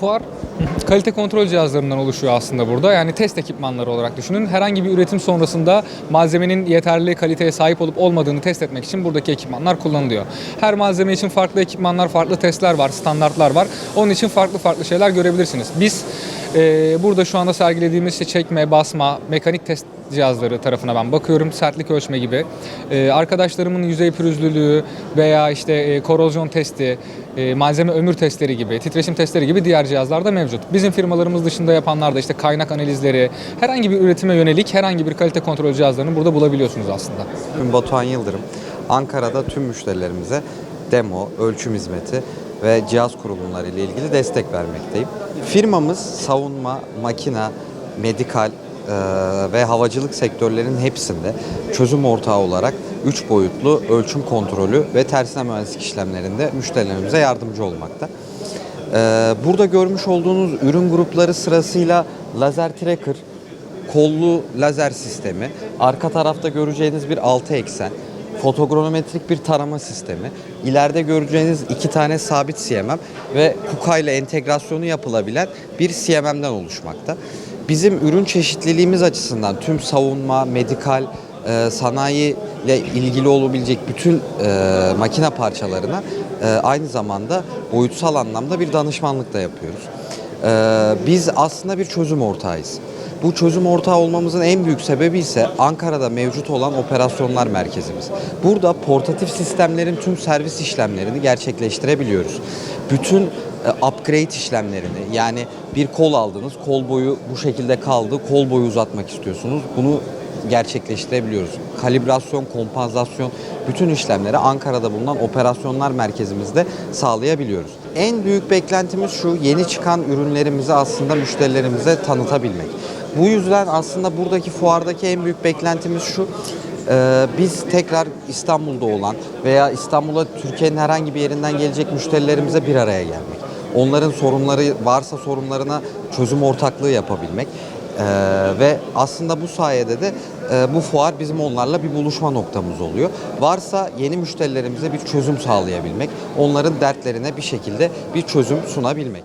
Fuar kalite kontrol cihazlarından oluşuyor aslında burada. Yani test ekipmanları olarak düşünün. Herhangi bir üretim sonrasında malzemenin yeterli kaliteye sahip olup olmadığını test etmek için buradaki ekipmanlar kullanılıyor. Her malzeme için farklı ekipmanlar, farklı testler var, standartlar var. Onun için farklı şeyler görebilirsiniz. Biz burada şu anda sergilediğimiz işte çekme, basma, mekanik test cihazları tarafına ben bakıyorum. Sertlik ölçme gibi. Arkadaşlarımın yüzey pürüzlülüğü veya işte korozyon testi, malzeme ömür testleri gibi, titreşim testleri gibi diğer cihazlar da mevcut. Bizim firmalarımız dışında yapanlar da işte kaynak analizleri, herhangi bir üretime yönelik herhangi bir kalite kontrol cihazlarını burada bulabiliyorsunuz aslında. Ben Batuhan Yıldırım. Ankara'da tüm müşterilerimize demo, ölçüm hizmeti ve cihaz kurulumları ile ilgili destek vermekteyim. Firmamız savunma, makina, medikal ve havacılık sektörlerinin hepsinde çözüm ortağı olarak 3 boyutlu ölçüm kontrolü ve tersine mühendislik işlemlerinde müşterilerimize yardımcı olmakta. Burada görmüş olduğunuz ürün grupları sırasıyla lazer tracker, kollu lazer sistemi, arka tarafta göreceğiniz bir 6 eksen, fotogrametrik bir tarama sistemi, ileride göreceğiniz 2 tane sabit CMM ve KUKA ile entegrasyonu yapılabilen bir CMM'den oluşmakta. Bizim ürün çeşitliliğimiz açısından tüm savunma, medikal, sanayi ile ilgili olabilecek bütün makine parçalarına aynı zamanda boyutsal anlamda bir danışmanlık da yapıyoruz. Biz aslında bir çözüm ortağıyız. Bu çözüm ortağı olmamızın en büyük sebebi ise Ankara'da mevcut olan operasyonlar merkezimiz. Burada portatif sistemlerin tüm servis işlemlerini gerçekleştirebiliyoruz. Bütün upgrade işlemlerini, yani bir kol aldınız, kol boyu bu şekilde kaldı, kol boyu uzatmak istiyorsunuz. Bunu gerçekleştirebiliyoruz. Kalibrasyon, kompansasyon, bütün işlemleri Ankara'da bulunan operasyonlar merkezimizde sağlayabiliyoruz. En büyük beklentimiz şu: yeni çıkan ürünlerimizi aslında müşterilerimize tanıtabilmek. Bu yüzden aslında buradaki fuardaki en büyük beklentimiz şu: biz tekrar İstanbul'da olan veya İstanbul'a Türkiye'nin herhangi bir yerinden gelecek müşterilerimize bir araya gelmek. Onların sorunları varsa sorunlarına çözüm ortaklığı yapabilmek. Ve aslında bu sayede de bu fuar bizim onlarla bir buluşma noktamız oluyor. Varsa yeni müşterilerimize bir çözüm sağlayabilmek, onların dertlerine bir şekilde bir çözüm sunabilmek.